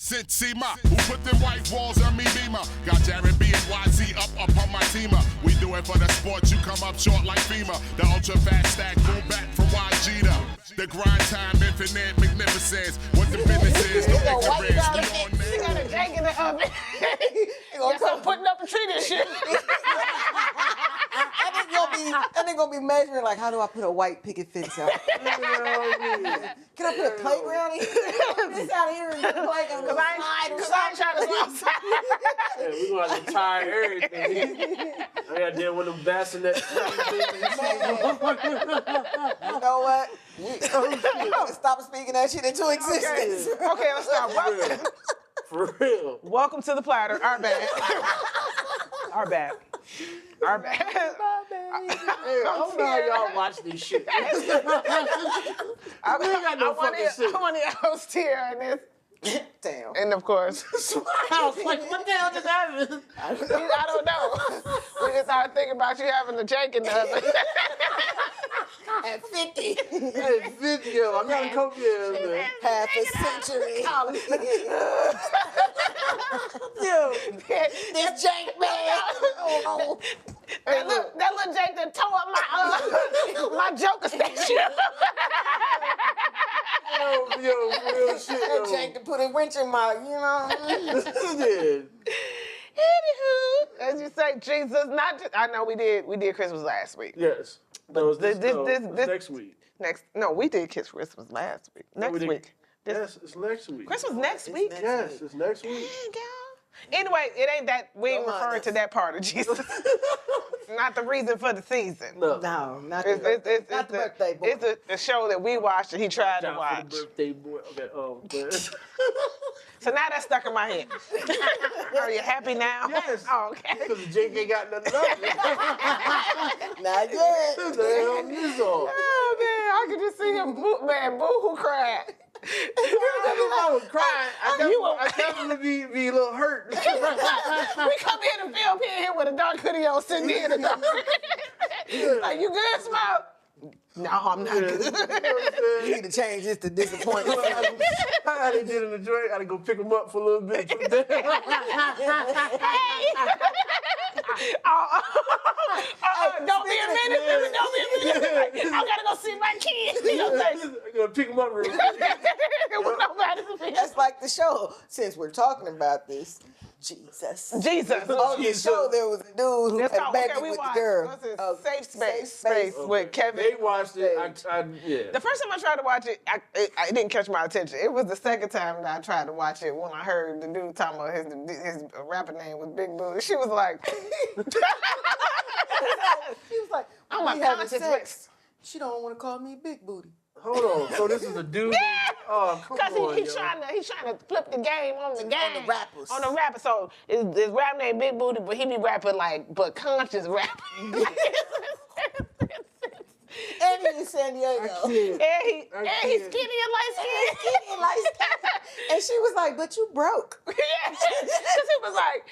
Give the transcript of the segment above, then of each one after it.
Since SEMA, who put them white walls on me beamer? Got Jared B and YZ up on my teamer. We do it for the sport, you come up short like FEMA. The ultra fast stack, boom back from YG to the grind time, infinite magnificence. What the business is, no ignorance. She got a jank in the oven. Guess I'm putting up a tree this shit. And they're gonna be measuring like, how do I put a white picket fence out? Can I put a playground in here? This out here and play on the slide. Cause I ain't trying to go outside. Yeah, we gonna have to tire everything. I got to deal with them bassinets. You know what? Stop speaking that shit into existence. Okay, let's stop. For real. Welcome to the Platter. Our bad. Our bad. Our bad. Hey, I don't know how y'all watch this shit. I want to host here and this. Damn. And of course, I was like, what the hell just happened? I don't know. We just started thinking about you having a jank in the oven. At 50. At 50, yo, I got a couple years, man. Half a century. Yo, this jank man. Oh. That little jank that tore up my Joker statue. Yo, for real shit, That jank to put a wrench in my, you know. Yeah. Anywho, as you say, Jesus, not just, I know we did Christmas last week. Yes. But this next week. No, we did Christmas last week. Next week. Yes, it's next week. Christmas next week? Yes, it's next week. Anyway, it ain't that, we ain't referring to that part of Jesus. Not the reason for the season. No, not the birthday boy. It's a show that we watched and he tried to watch. For the birthday boy. Okay, man. So now that's stuck in my head. Are you happy now? Yes. Oh, okay. Because Jake ain't got nothing up. Not yet. What the hell is all? Oh, man, I could just see him, boo-hoo cried. I was crying. I definitely be a little hurt. We come in to film here with a dark hoodie on, sitting here in the dark. Like, you good, Smoke? No, I'm not good. You need to change this to disappointment. I did in the joint. I had to go pick him up for a little bit. Hey! Don't be a minute. Don't be a minute. I gotta go see my kids. I'm gonna pick him up real quick. That's like the show. Since we're talking about this, Jesus. On the show, there was a dude who had a baby with the girl. Safe Space with Kevin. They watched it. Yeah. The first time I tried to watch it, it didn't catch my attention. It was the second time that I tried to watch it when I heard the dude talking about his rapper name was Big Booty. She was like, I'm like, having conscious sex. She don't want to call me Big Booty. Hold on. So this is a dude? Yeah. Oh, come on, because he's trying to flip the game on the game. On the rappers. On the rappers. So his rap name Big Booty, but he be rapping but conscious rapping. And he's in San Diego. And he's skinny and light skinned. And she was like, but you broke. Yeah. Because he was like,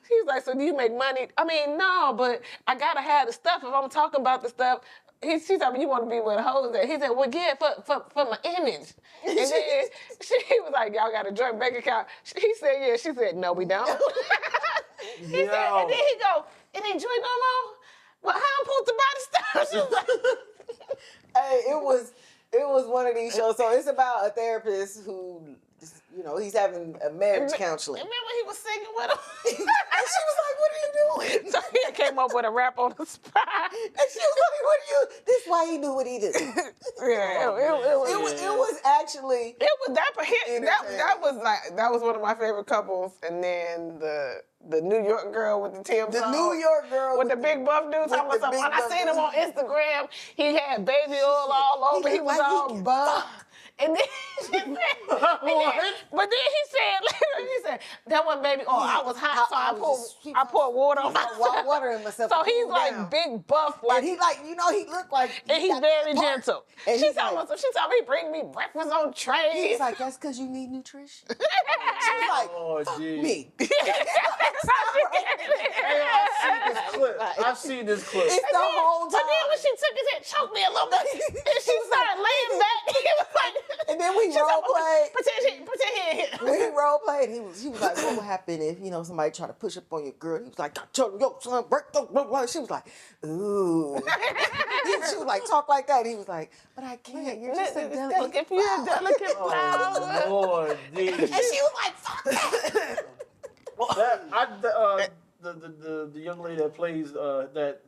he was like, so do you make money? I mean, no, but I gotta have the stuff if I'm talking about the stuff. She told me, you want to be with hoes at. He said, well, yeah, for my image. And then he was like, y'all got a joint bank account. He said, yeah. She said, no, we don't. He said, and then he go, it ain't joint no more? Well, how I'm supposed to buy the stuff? She was like, Hey, it was one of these shows. So it's about a therapist who, you know, he's having a marriage counseling. Remember he was singing with him? And she was like, what are you doing? So he came up with a rap on the spot. And she was like, what are you? This is why he do what he did. Yeah, It was actually. It was that was one of my favorite couples. And then the New York girl with the Tim The song. New York girl with the big buff dude talking about something. When I seen him on Instagram, he had baby oil all over. He was all buff. And then she said, but then he said that one baby oil. I was hot, so I poured water on myself. Water in myself. So he's like big buff, like, and he like, you know, he looked like. And he's very gentle. And she told me he bring me breakfast on trays. He's like, that's because you need nutrition. She was like, oh, fuck geez. me. I've seen this clip. It's the whole time. But then when she took his head, choked me a little bit, and she started laying back. He was like, and then we role played. Pretend he ain't here. When he role played. He was like, what would happen if, you know, somebody tried to push up on your girl? He was like, yo, son, break the blah, blah. She was like, ooh. She was like, talk like that. He was like, but I can't. You're just a delicate You're a delicate Oh, flower. Lord, dude. And she was like, fuck that. The young lady that plays that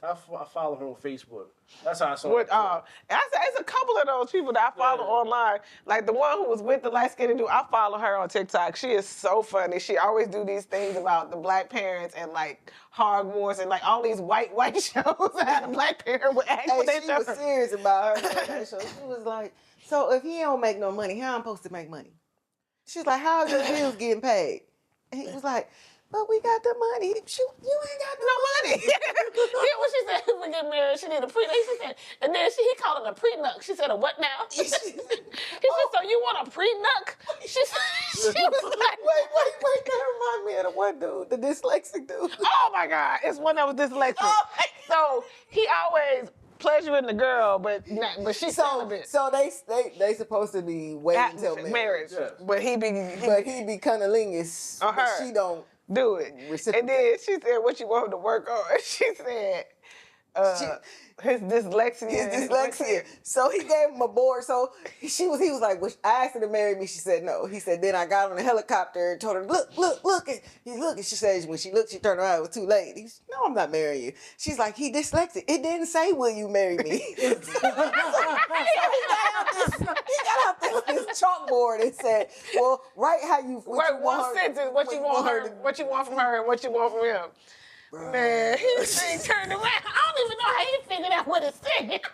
I follow her on Facebook. That's how I saw it. It's a couple of those people that I follow online. Like the one who was with the light skinned dude, I follow her on TikTok. She is so funny. She always do these things about the black parents and like Hogwarts and like all these white shows that had a black parent would act for Hey, she was serious about her show. She was like, so if he don't make no money, how I'm supposed to make money? She's like, how are your bills getting paid? And he was like, but we got the money. Shoot, you ain't got no money. Then when she said we get married, she need a prenup. She said, and then he called it a prenup. She said, a what now? He said, so you want a prenup? She was like, Wait, that remind me of the one dude, the dyslexic dude. oh my God, it's one that was dyslexic. Oh, so he always pleasuring the girl, but she's celibate. So they supposed to be waiting till marriage. Yes. But he be cunnilingus. On but her. she don't. do it. And then she said, what you want him to work on? She said, his dyslexia. So he gave him a board. So he was like, I asked her to marry me. She said no. He said, then I got on a helicopter and told her, look. And he looked. And she said, when she looked, she turned around. It was too late. He said, no, I'm not marrying you. She's like, he dyslexic. It didn't say, will you marry me? He got out this chalkboard and said, well, write how you Write one sentence, what you want from her, and what you want from him. Bruh. Man, his thing turned around. I don't even know how he figured out what it said. Because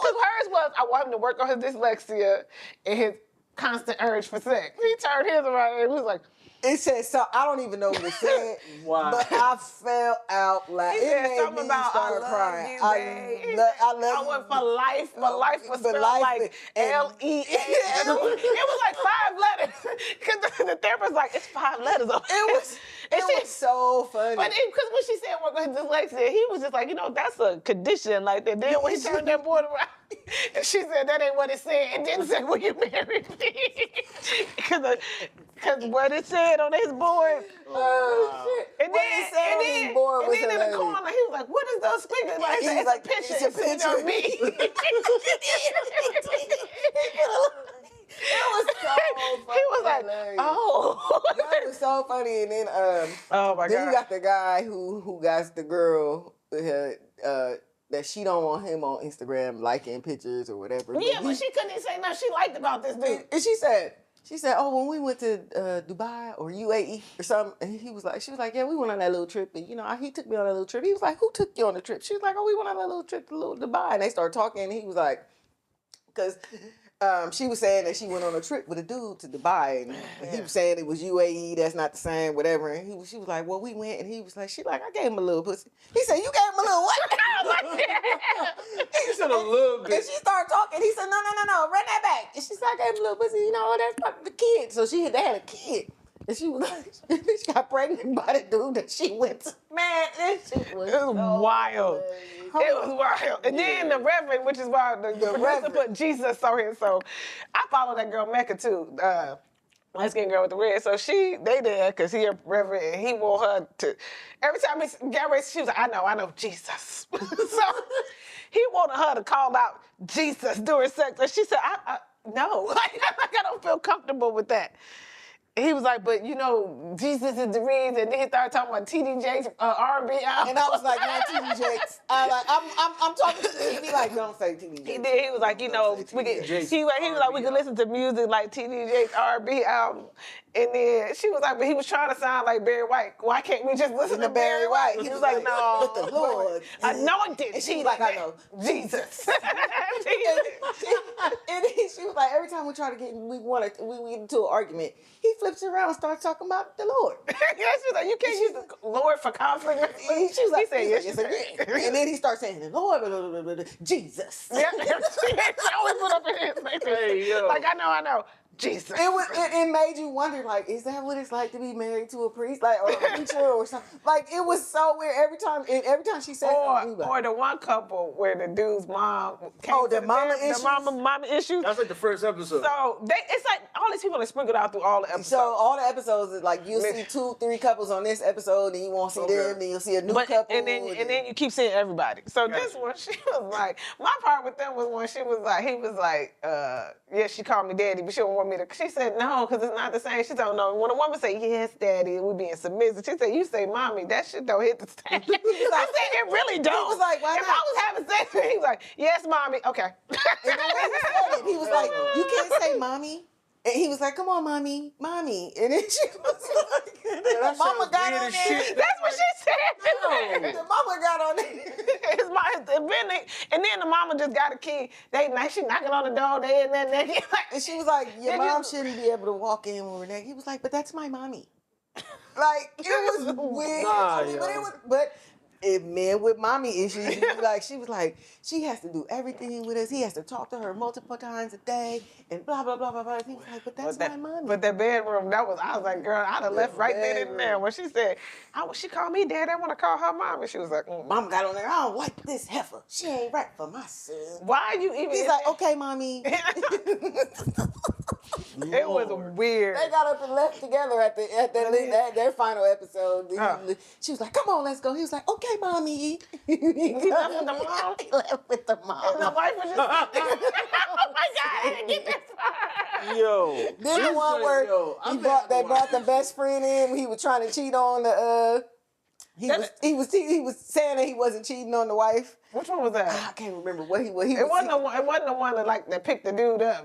hers was, I want him to work on his dyslexia and his constant urge for sex. He turned his around and he was like, it said, so I don't even know what it said, Wow. but I fell out loud. he It said made something me about, start I love crying. you, I babe. love I you. went for life, but life was For spelled life, like and- L-E-A-L. It was like 5 letters. Because the therapist was like, it's 5 letters. It was so funny. But because when she said work with dyslexia, he was just like, that's a condition like that. Then when he turned that board around, and she said that ain't what it said, and then said, will you marry me? Because what it said on his board. Oh, shit. And What then, it said on his board was in the hilarious. corner, he was like, what is those squiggles? Like, He was it's like, a picture. it's a picture of me. It was so funny. He was like, hilarious. oh. That was so funny. And then Oh my then God. you got the guy who got the girl that she don't want him on Instagram liking pictures or whatever. Yeah, but she couldn't say nothing she liked about this dude. And she said, oh, when we went to Dubai or UAE or something, and she was like, yeah, we went on that little trip, and he took me on that little trip. He was like, who took you on the trip? She was like, oh, we went on that little trip to Dubai, and they started talking, and he was like, because she was saying that she went on a trip with a dude to Dubai, and he was saying it was UAE, that's not the same, whatever. And she was like, well, we went, and he was like, I gave him a little pussy. He said, you gave him a little what? He said a little bit. And she started talking. He said, no, run that back. And she said, I gave him a little pussy, that's about the kid. So they had a kid. And she was like, she got pregnant by the dude that she went to. Man, this shit was wild. hilarious. It was wild. And then the Reverend, which is why the producer Reverend. put Jesus on here. So I follow that girl Mecca too. Light skinned girl with the red. So they there because he a Reverend and he want her to, every time he got ready, she was like, I know, Jesus. So he wanted her to call out Jesus during sex. And she said, no, like, I don't feel comfortable with that. He was like, but Jesus is the reason. And then he started talking about TD Jakes' R&B album. And I was like, not TD Jakes. I'm talking to him. He like, don't say TD Jakes. He did. He was like, we could. He was like, we could listen to music like TD Jakes' R&B album. And then she was like, but he was trying to sound like Barry White. Why can't we just listen to Barry White? He was like, no. But the Lord. Anointed. And she was like, I know. Jesus. And then she was like, every time we try to get into an argument, he flips around and starts talking about the Lord. Yeah, she was like, you can't use the Lord for conflict. She was like, yes, and then he starts saying, the Lord, Jesus. Yeah, she always put up her hands like this. Hey, yo. Like, I know. Jesus. It made you wonder, like, is that what it's like to be married to a priest, like, or a preacher or something? Like, it was so weird. Every time she said something, Or the one couple where the dude's mom came to the mama issues? The mama issues. That's like the first episode. So it's like all these people are sprinkled out through all the episodes. So all the episodes is like you'll see 2-3 couples on this episode, and you won't see them, then you'll see a new couple, and then you keep seeing everybody. So this one, she was like, my part with them was when she was like, he was like, yeah, she called me daddy, but she don't want me to. She said no, because it's not the same. She don't know. When a woman say yes, daddy, we being submissive. She said, you say mommy, that shit don't hit the same. I said it really don't. He was like, why if not? I was having sex, he was like, yes, mommy, okay. And the way he said it, he was like, you can't say mommy. And he was like, come on, mommy. And then she was like, the mama got on there. That's what she said. The mama got on there. And then the mama just got a key. She knocking on the door. And she was like, your mom shouldn't be able to walk in when we're naked. He was like, but that's my mommy. Like, it was weird. But if men with mommy issues, she was like, she has to do everything with us. He has to talk to her multiple times a day and blah, blah, blah, blah, blah. And he was like, but that's my mommy. But that bedroom, I was like, girl, I'd have left right there and there. When she said, she called me dad, I want to call her mom. And she was like, Mom got on there, I don't like this heifer. She ain't right for my son. Why are you even? He's like, okay, mommy. It was weird. They got up and left together at their final episode. She was like, come on, let's go. He was like, okay, mommy. He left with the mom? He left with the mom. And the wife was just oh my God, I didn't get that far. Yo. Then the one where they brought the best friend in. He was trying to cheat on the. He was saying that he wasn't cheating on the wife. Which one was that? I can't remember what he was. It wasn't the one that picked the dude up.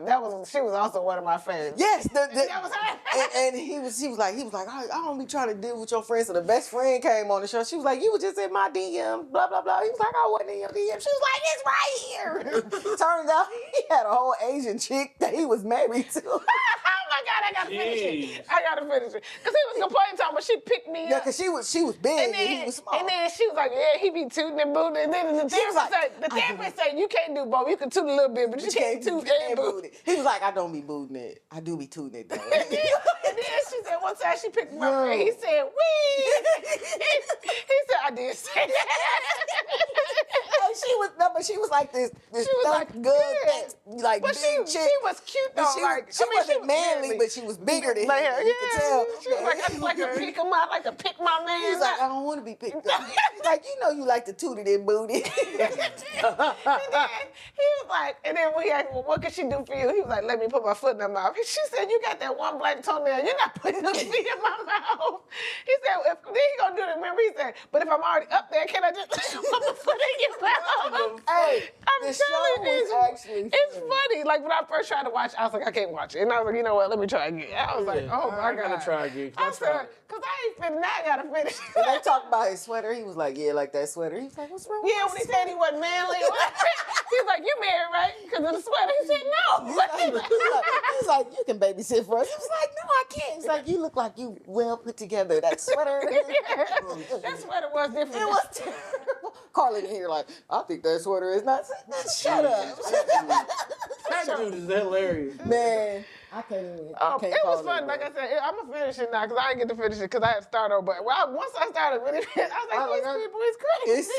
She was also one of my favorites. Yes, that was her. and he was like, I don't be trying to deal with your friends. So the best friend came on the show. She was like, you were just in my DM, blah blah blah. He was like, I wasn't in your DM. She was like, it's right here. Turns out he had a whole Asian chick that he was married to. Oh my God, I gotta finish it. Because he was complaining to me, but she picked me up. Yeah, because she was big and he was small. And then she was like, yeah, he be tooting and booting. And then the therapist said, you can't do both. You can toot a little bit, but you can't toot and boot. He was like, I don't be booting it. I do be tooting it though. And then she said, one time she picked me up and he said, wee. He said, I did say that. She was like this she was like good, like but big chick. She was cute though. She wasn't manly, but she was bigger than him. You could tell. She was like, I like to pick him out, I like to pick my man. He's like, I don't want to be picked up. He's like, you know you like to toot it in booty. And then he was like, and then we asked, well, what can she do for you? He was like, let me put my foot in her mouth. She said, you got that one black toenail. You're not putting them feet in my mouth. He said, then he gonna do it. Remember, he said, but if I'm already up there, can I just put my foot in your mouth? Hey, I'm telling you, it's funny. Like when I first tried to watch, I was like, I can't watch it. And I was like, you know what? Let me try again. I was like, oh my God. I gotta try again. I said, because I ain't finished. Now I gotta finish. And they talked about his sweater. He was like, yeah, like that sweater. He was like, what's wrong with when he said he wasn't manly. He was like, you married, right? Because of the sweater. He said, no. He's like, you can babysit for us. He was like, no, I can't. He's like, you look like you well put together. That sweater. That sweater was different. It was terrible. Carly in here like, I think that sweater is not. Shut up. That dude is hilarious. Man, I can't even. It was fun. Like I said, I'm going to finish it now because I didn't get to finish it because I had to start over. But once I started really, I was like, these people is crazy.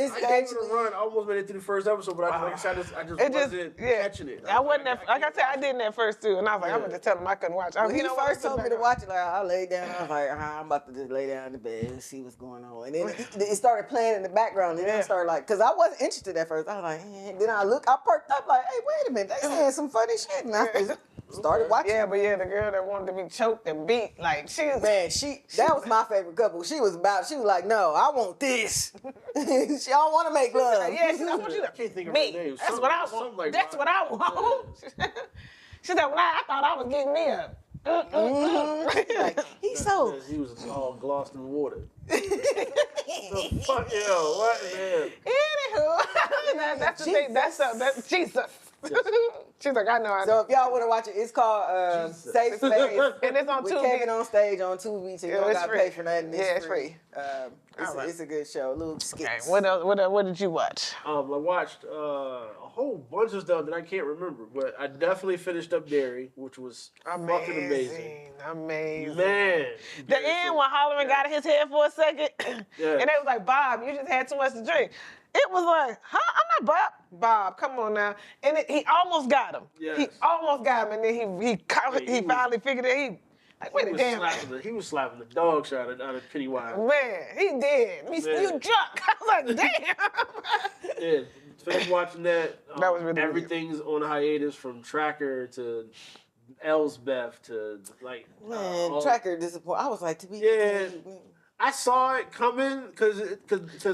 It's I gave it a run. I almost made it through the first episode, but I just wasn't catching it. I wasn't that, like I said, I didn't at first too. And I was like, I'm going to tell them I couldn't watch. When he first told me to watch it, like, I laid down. I was like, I'm about to just lay down in the bed and see what's going on. And then it started playing in the background. And then I started like, because I wasn't interested at first. I was like, then I perked up like, hey, wait a minute. They saying some funny shit. And I started watching. Yeah, but the girl that wanted to be choked and beat, like that was my favorite couple. She was like, no, I want this. She don't want to make love. I want you to can't think of me. her name. That's what I want. Like that's what I want. She said, well, I thought I was getting me up. Like, he was all glossed in water. The fuck, yo, what, man? Anywho, that's the thing. That's Jesus. She's like, I know. So if y'all want to watch it, it's called Safe Space. And it's on with Tubi. KevOnStage on Tubi, so you don't it's got to free. pay for nothing. Yeah, it's free. It's a good show. Little skits. Okay, what else? What did you watch? I watched a whole bunch of stuff that I can't remember, but I definitely finished up Derry, which was fucking amazing. Amazing. Man. The end when Holloran got in his head for a second, and they was like, Bob, you just had too much to drink. It was like, huh? I'm not Bob. Bob, come on now. And he almost got him. Yes. He almost got him, and then he finally figured it. He was slapping the dog shit out of Pennywise. Man, he did. You drunk. I was like, damn. Yeah, finished watching that. That was really everything's on hiatus from Tracker to Elsbeth to like. Man, Tracker disappointed. I was like, to be. Yeah. I saw it coming because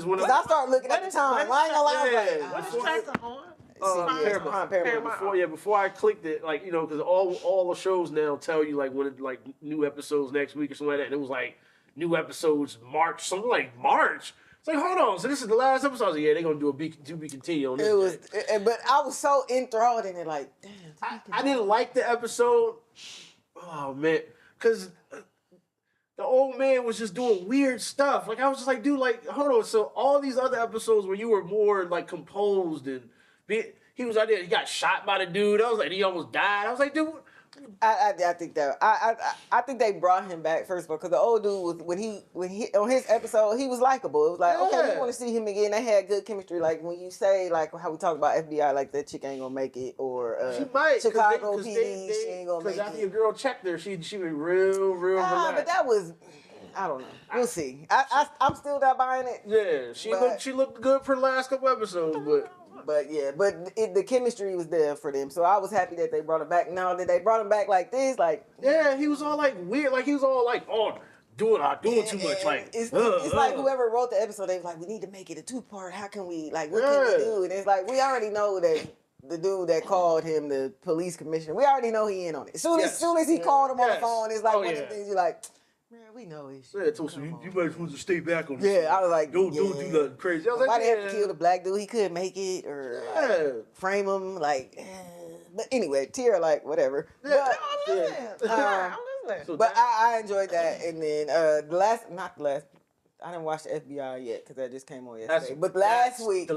when I started looking at the time. I ain't gonna lie. Yeah. What is Tracker on? Paramount. Before I clicked it, like, you know, because all the shows now tell you like when new episodes next week or something like that. And it was like new episodes March, something like March. It's like, hold on, so this is the last episode. I was like, yeah, they're gonna do to be continued on this. But I was so enthralled in it, like, damn. I didn't like the episode. Oh man, because the old man was just doing weird stuff. Like I was just like, dude, like, hold on. So all these other episodes where you were more like composed and he was out there, he got shot by the dude. I was like, he almost died. I was like, dude. I think that I think they brought him back first of all because the old dude was when he on his episode he was likable. It was like, okay, we want to see him again. They had good chemistry. Like when you say like how we talk about FBI, like that chick ain't gonna make it, or she might, Chicago PD, she ain't gonna make it. Because after your girl checked her, she was real relaxed. But that was. I don't know. We'll see. I'm still not buying it. Yeah, she looked good for the last couple episodes, but the chemistry was there for them, so I was happy that they brought him back. Now that they brought him back like this, like he was all like weird, like he was all like, oh, doing too much, like it's like whoever wrote the episode, they was like, we need to make it a 2-part. How can we what can we do? And it's like we already know that. The dude that called him the police commissioner, we already know he in on it. As soon as he called him on the phone, it's like one of the things you're like, man, we know this shit. Yeah, so you might as well just stay back on this. Yeah, I was like, don't do nothing crazy. I was like, why they have to kill the black dude? He couldn't make it or frame him. Like, but anyway, Tierra, like, whatever. Yeah, I'm listening. But I enjoyed that. And then not the last. I didn't watch the FBI yet because that just came on yesterday. But last week,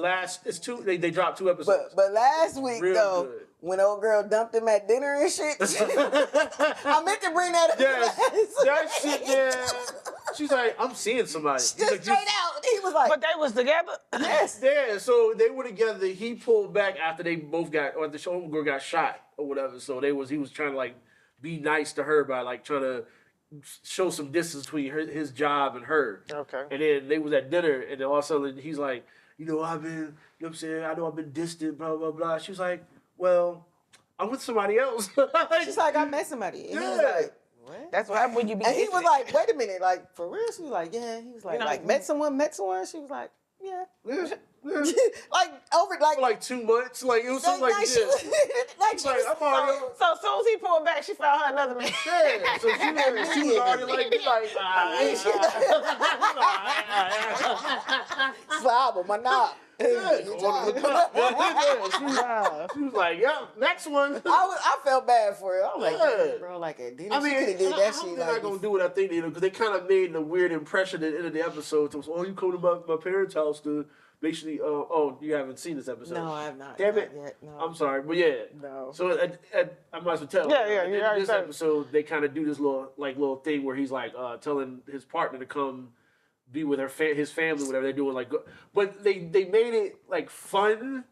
it's two. They dropped 2 episodes. But last week though, good. When old girl dumped him at dinner and shit, I meant to bring that up. That shit. Yeah, she's like, I'm seeing somebody. Just straight out. He was like, but they was together. Yes. Yeah. So they were together. He pulled back after they both the homegirl got shot or whatever. So he was trying to like be nice to her by like trying to show some distance between his job and her. Okay. And then they was at dinner, and then all of a sudden he's like, you know what I'm saying? I know I've been distant, blah, blah, blah. She was like, well, I'm with somebody else. She's like, I met somebody. And he was like, what? That's what happens when you be. And he was like, wait a minute, like, for real? She was like, yeah. He was like, met someone? She was like, yeah. like, over, like. For like 2 months. Like, it was something like this. I'm already. So as soon as he pulled back, she found her another man. Yeah. So she was already like Slobber, my knob. She was like, yeah, next one. I felt bad for her. I was like, bro, like at dinner, she could have did that shit. They're not gonna do what I think they do because they kind of made a weird impression at the end of the episode. So, you come to my parents' house to basically. You haven't seen this episode? No, I have not. Damn it! Not yet, no. I'm sorry, but yeah. No. So I might as well tell. Yeah. In this episode, they kind of do this little thing where he's like telling his partner to come be with his family, whatever they're doing, like, but they made it like fun,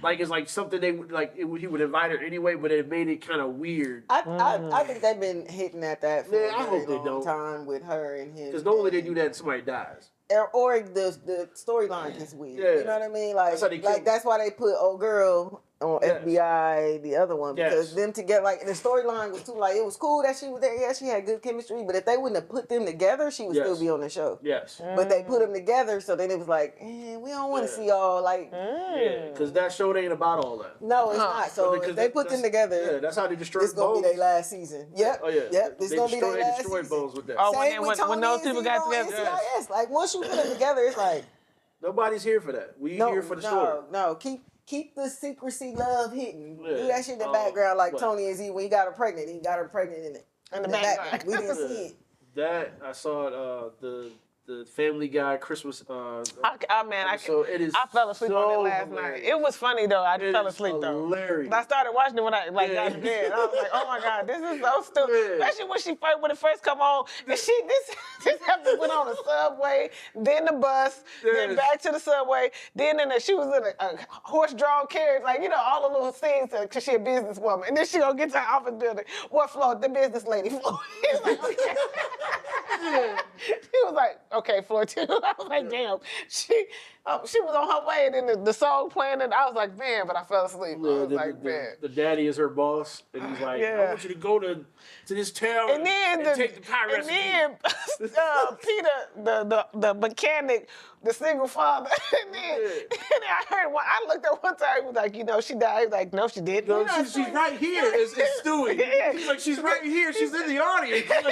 like it's like something they would like. He would invite her anyway, but it made it kind of weird. I think they've been hitting at that for I hope they don't. time with her and him. Because normally they do that, and somebody dies. Or the storyline is weird. Yeah. You know what I mean? Like That's that's why they put old girl on FBI, the other one, because them together, like the storyline was too, like it was cool that she was there. Yeah, she had good chemistry, but if they wouldn't have put them together, she would still be on the show. Yes. But they put them together, so then it was like, we don't want to see all like. Yeah, because that show ain't about all that. No, it's not. So if they put them together. Yeah, that's how they destroy This Bones. gonna be their last season. Yep. Oh yeah. Yep. This gonna be their last They destroy season. Bones with that. Oh, Same with Tony when those and people got Zeno together. and CIS. Like once you put them together, it's like nobody's here for that. We here for the story. No, keep keep the secrecy love hidden. Yeah. Do that shit in the background like what? Tony and Z when he got her pregnant. He got her pregnant in the background. We didn't see it. That I saw the Family Guy Christmas. So it is. I fell asleep on it last hilarious. night. It was funny though. I It fell is asleep though. hilarious. I started watching it when I got to bed. I was like, oh my god, this is so stupid. Yeah. Especially when it first come on. And this episode went on the subway, then the bus, then Yes. back to the subway, then she was in a horse-drawn carriage, like all the little scenes because she a businesswoman, and then she gonna get to her office building. What floor? The business lady floor. He was like, okay. He was like, okay, floor 2. I was like, damn. She was on her way, and then the song playing, and I was like, man, but I fell asleep. I was like, man. The daddy is her boss, and he's like, I want you to go to this town And then take the pie recipe. then Peter, the mechanic, the single father, and then I heard I looked at one time, he was like, she died. He was like, no, she didn't. No, she's right here. It's Stewie. Yeah. He's like, she's right here. She's in the audience. Then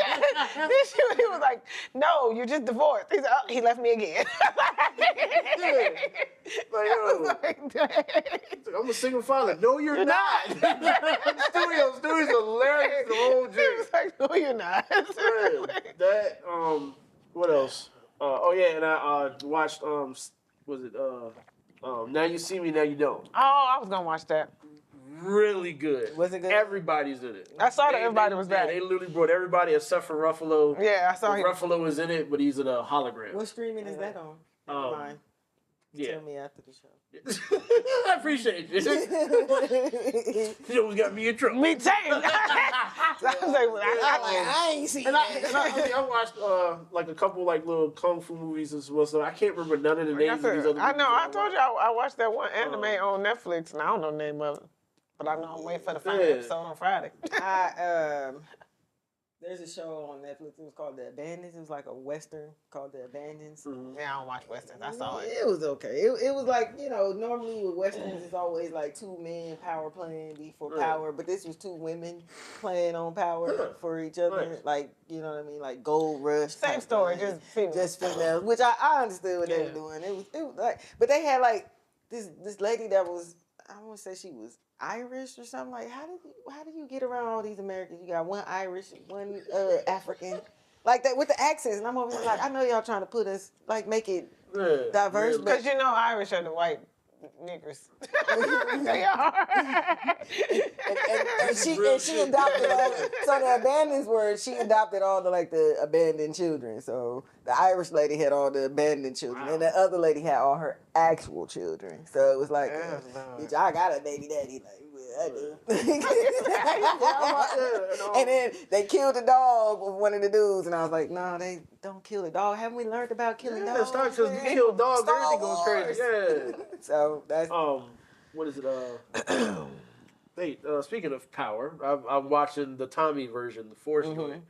he was like, no, you just divorced. He said, oh, he left me again. I'm a single father. No, you're not. Stewie's hilarious the whole He day. was like, no, you're not. That what else? And I watched was it Now You See Me, Now You Don't. Oh, I was gonna watch that. Really good. Was it good? Everybody's in it. I saw that everybody was back. They literally brought everybody except for Ruffalo. Yeah, I saw him. Ruffalo is in it, but he's in a hologram. What streaming is that on? Never mind. Yeah. Tell me after the show. I appreciate it. You almost got me in trouble. Me too. I was like, I ain't seen And that. I watched like a couple like little kung fu movies as well, so I can't remember none of the names of these other movies. I know. I told you I watched that one anime on Netflix, and I don't know the name of it, but I know I'm waiting for the final episode on Friday. There's a show on Netflix. It was called The Abandons. It was like a western called The Abandons. Yeah, I don't watch westerns. I saw it. It was okay. It was like, normally with westerns, it's always like 2 men power playing for power, but this was 2 women playing on power for each other. Nice. Like, you know what I mean? Like Gold Rush. Same type story, thing. just females. Just females, which I understood what they were doing. It was like, but they had like this lady that was, I want to say she was Irish or something. Like, how do you get around all these Americans? You got one Irish, one African, like that with the accents. And I'm over here like, I know y'all trying to put us like make it diverse, Because Irish are the white niggers. They are. and she adopted all. So the abandons were she adopted all the abandoned children. So the Irish lady had all the abandoned children, and the other lady had all her actual children. So it was like, bitch, I got a baby daddy. Like, I do. And then they killed the dog with one of the dudes, and I was like, no, they don't kill the dog. Haven't we learned about killing dogs? It's not because you kill dogs, everything goes crazy. Yeah. So that's what is it? Hey, speaking of power, I'm watching the Tommy version, the Force joint.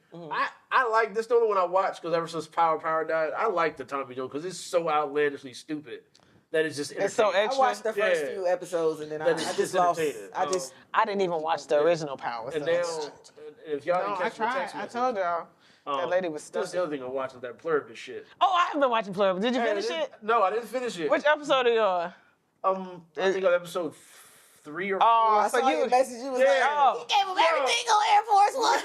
I like this. The only one I watched because ever since Power died, I like the Tommy joint because it's so outlandishly stupid that it's just It's so entertaining. extra. I watched the first few episodes, and then I just lost. I didn't even watch the original Power. And So. now, if y'all didn't I catch my tried. text I message, told y'all. That lady was that's stupid. the other thing I'm watching, that Pluribus shit. Oh, I haven't been watching Pluribus. Did you finish it? No, I didn't finish it. Which episode are you on? I think on episode 3 or 4. Oh, I so saw your message. You was like, Oh. he gave him everything on Air Force One.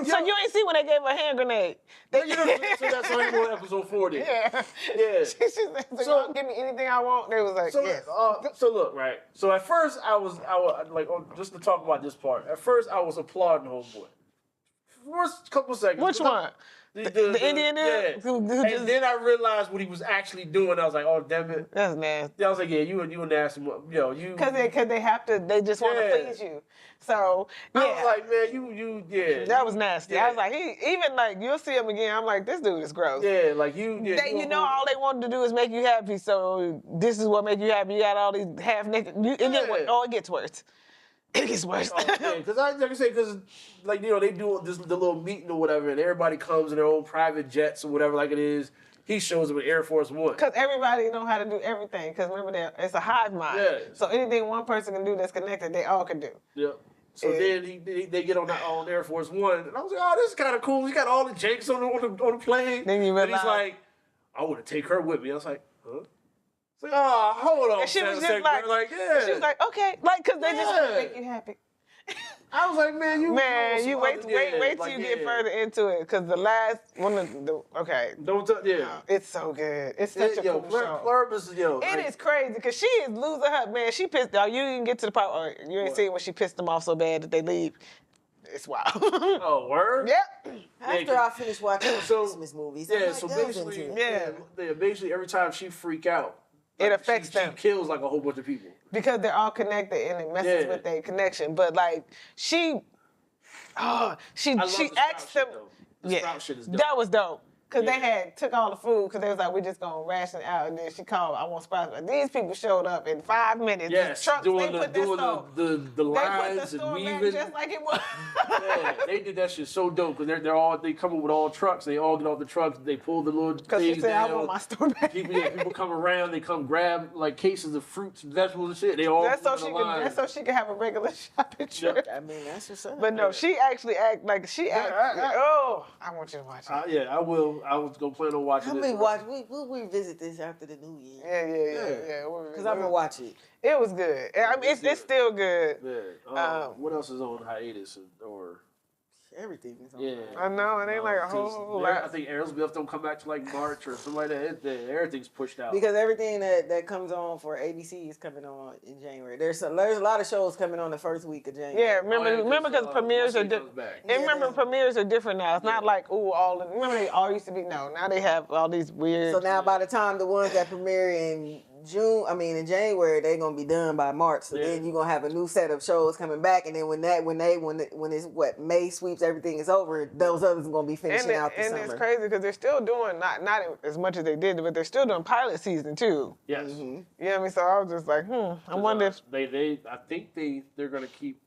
So you ain't see when they gave her a hand grenade. So that's only on episode 40. Yeah. She said, so y'all give me anything I want. They was like, So, yes. so look, right. So at first I was like, just to talk about this part. At first I was applauding Homeboy. First couple seconds. Which one? The Indian dude? Yeah. Who And just- then I realized what he was actually doing. I was like, oh damn it. That's nasty. Yeah, I was like, yeah, you a nasty one. You. Because they have to, they just want to please you. So, yeah. I was like, man, you. That was nasty. Yeah. I was like, even like, you'll see him again. I'm like, this dude is gross. Yeah, like you. Yeah, All they wanted to do is make you happy. So this is what make you happy. You got all these half naked. It gets worse. It gets worse. Because like I say, like they do the little meeting or whatever, and everybody comes in their own private jets or whatever, like it is. He shows up in Air Force One. Because everybody know how to do everything. Because remember, it's a hive mind. Yeah. So anything one person can do that's connected, they all can do. Yep. So then they get on Air Force One, and I was like, oh, this is kind of cool. He got all the janks on the plane. Then you and realize, he's like, I want to take her with me. I was like, huh? It's like, oh, hold on. And she was just Sam, like, yeah. she was like, okay, like, cause they just want to make you happy. I was like, man, you wait till you get further into it, cause the last one of the it's so good. It's such a cool show. Pluribus, It is crazy because she is losing her man. She pissed off. You didn't get to the part. Or you ain't seen when she pissed them off so bad that they leave. It's wild. Oh, word? Yep. After I finish watching Christmas movies, yeah. So basically, basically every time she freak out, it affects them. She kills like a whole bunch of people because they're all connected and it messes with their connection. But like she asked them. The shit is dope. That was dope. Cause they had took all the food, cause they was like, we just gonna ration it out, and then she called, I want Sprouts. But these people showed up in 5 minutes. Yes, trucks, doing the lines they put the and store weaving. back just like it was. Yeah, they did that shit so dope because they come up with all trucks. They all get off the trucks. They pull the little Cause things she said, down. I want my store back. People come around. They come grab like cases of fruits and vegetables and shit. They all That's so she can have a regular shopping trip. I mean, that's what's up. But no, she actually act like she act. Oh, I want you to watch it. Yeah, I will. I was gonna plan on watching this. We'll revisit this after the new year. Yeah. Because I'm gonna watch it. It was good. I mean, it's still good. Yeah. What else is on hiatus or? Everything is on. Yeah. I know it ain't like a whole lot. I think Aerosmith don't come back to like March or something like that. Everything's pushed out. Because everything that comes on for ABC is coming on in January. There's a lot of shows coming on the first week of January. Yeah, remember because premieres are different. And remember premieres are different now. It's not like remember they all used to be now they have all these weird. So now by the time the ones that premiere in January, they're gonna be done by March. So then you're gonna have a new set of shows coming back, and then when it's May sweeps, everything is over, those others are gonna be finishing out the summer. And it's crazy because they're still doing not as much as they did, but they're still doing pilot season too. Yes. Mm-hmm. You know what I mean? So I was just like, I wonder if I think they're gonna keep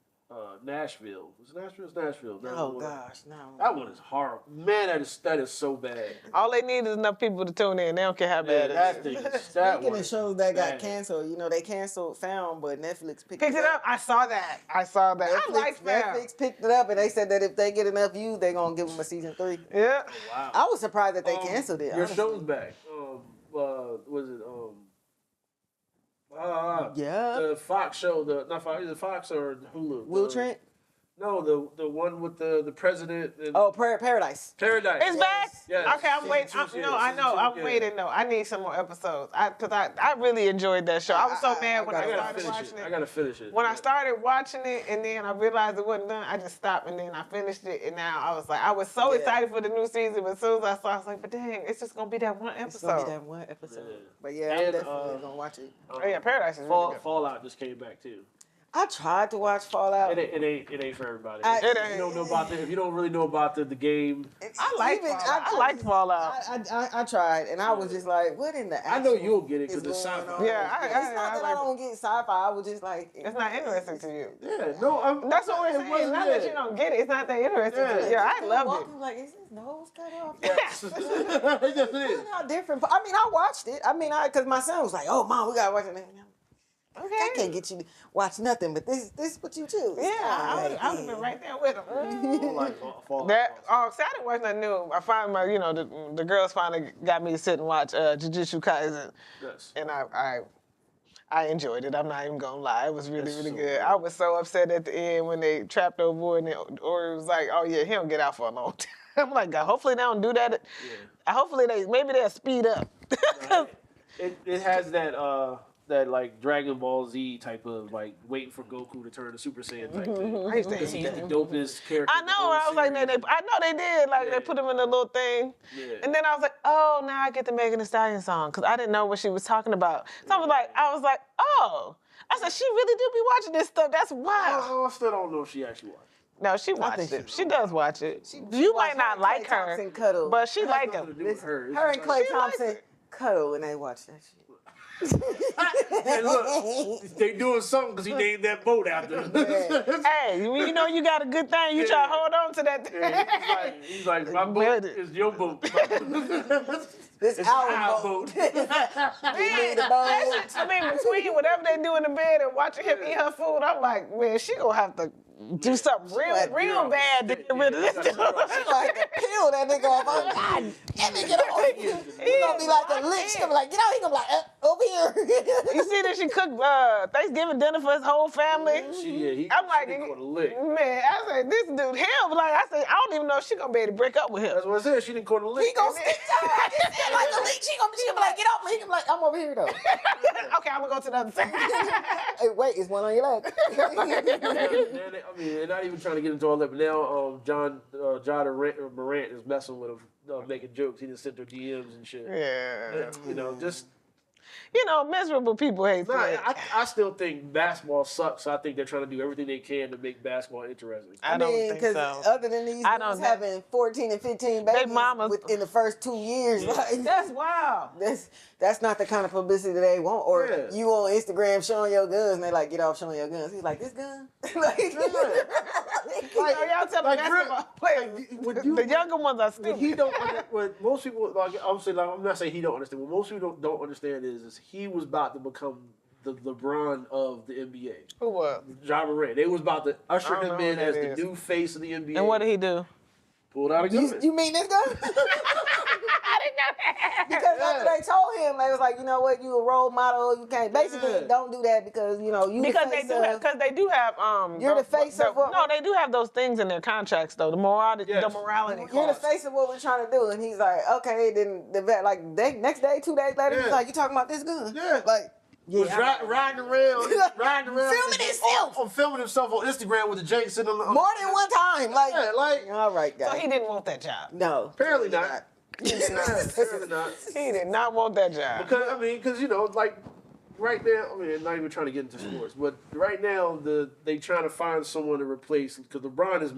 Nashville. Was it Nashville? Oh gosh, no. That one is horrible. Man, that is so bad. All they need is enough people to tune in. They don't care how bad it is. Speaking of shows that got canceled, they canceled Found, but Netflix picked it up. I saw that. I like Found. Netflix picked it up, and they said that if they get enough views, they're gonna give them a season 3. Yeah. Oh, wow. I was surprised that they canceled it. Your show's back. Was it the Fox show, not Fox, either Fox or Hulu. Will Trent? No, the one with the president. And Paradise. Paradise. It's back? Yes. Okay, I'm waiting. I know. I'm waiting. No, I need some more episodes. Because I really enjoyed that show. I was so mad when I started watching it. I gotta finish it. When I started watching it and then I realized it wasn't done, I just stopped and then I finished it. And now I was like, I was so excited for the new season, but as soon as I saw it, I was like, but dang, it's just going to be that one episode. It's going to be that one episode. Yeah. But yeah, I'm definitely going to watch it. Oh yeah, Paradise is really good. Fallout just came back too. I tried to watch Fallout. It ain't for everybody. If you don't know about if you don't really know about the game. I like Fallout. I tried, and I was just like, what in the actual I know you'll get it because the sci-fi. Yeah, it's not that I don't get sci-fi. I was just like, it's not interesting to you. Yeah, no, that's what we're saying. It's not that you don't get it. It's not that interesting to you. Yeah, I loved it. Like, is his nose cut off? Yes, it is. How different? I mean, I watched it. I mean, because my son was like, oh, Mom, we gotta watch it. Okay. I can't get you to watch nothing, but this is what you choose. Yeah, I would have been right there with him. Fallout. See, I didn't watch nothing new. I finally, the girls finally got me to sit and watch Jujutsu Kaisen. Yes. And I enjoyed it. I'm not even gonna lie. It was really, really good. I was so upset at the end when they trapped over and Ori was like, oh yeah, he don't get out for a long time. I'm like, God, hopefully they don't do that. Yeah. Hopefully maybe they'll speed up. Right. It has that like Dragon Ball Z type of like waiting for Goku to turn to Super Saiyan type thing. I used to Because hate he's the dopest character. I know. I was like, I know they did. Like they put him in a little thing, and then I was like, oh, now I get the Megan Thee Stallion song because I didn't know what she was talking about. So I was like, oh. I said, she really do be watching this stuff. That's wild. I still don't know if she actually watched it. No, she watched it. She does watch it. You might not like her, but she like him. Her and Klay Thompson cuddle when they watch that shit. Hey, look, they doing something because he named that boat after him. Hey, you know you got a good thing. You try to hold on to that thing. Yeah, he's like, my boat is your boat. This it's our boat. I mean, between whatever they do in the bed and watching him eat her food, I'm like, man, she gonna have to do something real bad to get rid of this dude. She gonna have to peel that nigga off. Oh, God, that nigga off. He gonna be like a lick. She gonna be like, get out. He gonna be like, Over here. You see that she cooked Thanksgiving dinner for his whole family? I'm like, she caught a lick. man, I said, this dude, him, like, I said, I don't even know if she gonna be able to break up with him. That's what I said. She didn't caught a lick. He gonna stick to her. I just said like a leak. She gonna be like, get off me. He gonna be like, I'm over here though. Okay, I'm gonna go to the other side. Hey, wait, is one on your leg? They're not even trying to get into all that, but now John Morant is messing with him, making jokes. He just sent her DMs and shit. Yeah. You know, just. You know, miserable people hate that. I still think basketball sucks. So I think they're trying to do everything they can to make basketball interesting. I don't think because so. other than these dudes having 14 and 15 babies within the first 2 years, like, That's wild. that's not the kind of publicity they want. Or you on Instagram showing your guns, and they like, get off showing your guns. He's like, this gun? Like, y'all tell me basketball players, the younger ones are stupid. What most people, like, I'm not saying he don't understand. What most people don't understand is he was about to become the LeBron of the NBA. Who was? Ja Morant. They was about to usher him in as the new face of the NBA. And what did he do? Pulled out a gun. You mean this guy? I didn't know that. Because after they told him, they was like, you know what, you a role model, you can't. Basically, don't do that because, you know, you because the face they do have you're the face of what? No, they do have those things in their contracts though. The morality You're the face of what we're trying to do, and he's like, okay. Then the vet, like next day, 2 days later, he's like, you talking about this gun? Yeah, like. Was riding around, filming himself. Filming himself on Instagram with the Jake sitting on more than one time. Like, all right, guys. So he didn't want that job. No, apparently not. Apparently not. He did not want that job. Because you know, like right now, not even trying to get into sports, but right now they trying to find someone to replace because LeBron is